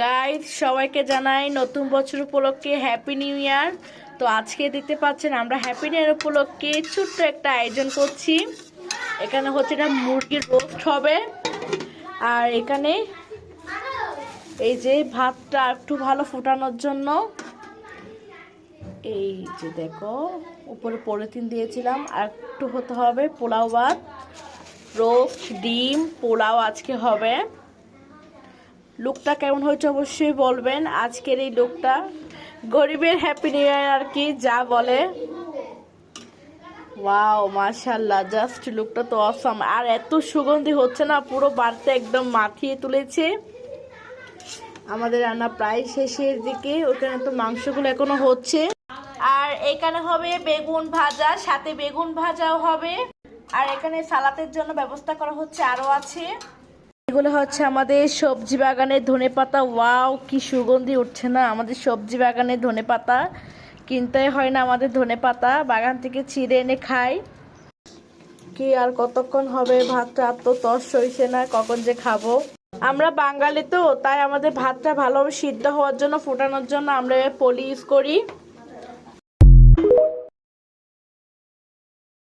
Guys সবাইকে জানাই নতুন বছর উপলক্ষে হ্যাপি নিউ ইয়ার। তো আজকে দেখতে পাচ্ছেন আমরা হ্যাপি নিউ ইয়ার উপলক্ষে ছোট্ট একটা আয়োজন করছি। এখানে হচ্ছে এটা মুরগির রোস্ট হবে, আর এখানে এই যে ভাতটা একটু ভালো ফোটানোর জন্য এই যে দেখো উপরে পলিথিন দিয়েছিলাম, আর একটু হতে হবে পোলাও ভাত, রোস্ট, ডিম, পোলাও আজকে হবে। লুকটা কেমন হয়েছে অবশ্যই বলবেন। আজকের এই লুকটা গরিবের হ্যাপি নিউ ইয়ার আর কি যা বলে। ওয়াও মাশাআল্লাহ, জাস্ট লুকটা তো অসাম। আর এত সুগন্ধি হচ্ছে না, পুরো বাড়িতে একদম মাখিয়ে তুলেছে। আমাদের রান্না প্রায় শেষের দিকে, ওখানে তো মাংসগুলো এখনো হচ্ছে। আর এখানে হবে বেগুন ভাজা, সাথে বেগুন ভাজাও হবে। আর এখানে সালাতের জন্য ব্যবস্থা করা হচ্ছে, আরো আছে। এগুলো হচ্ছে আমাদের সবজি বাগানের ধনেপাতা। ওয়াও কি সুগন্ধি উঠছে না! আমাদের সবজি বাগানের ধনেপাতা, কিনতে হয় না, আমাদের ধনেপাতা বাগান থেকে ছিঁড়ে এনে খাই। কি আর কতক্ষণ হবে, ভাতটা তো তস সইছে না, কখন যে খাবো। আমরা বাঙালি তো, তাই আমাদের ভাতটা ভালোভাবে সিদ্ধ হওয়ার জন্য, ফোটানোর জন্য আমরা পলি ইউজ করি।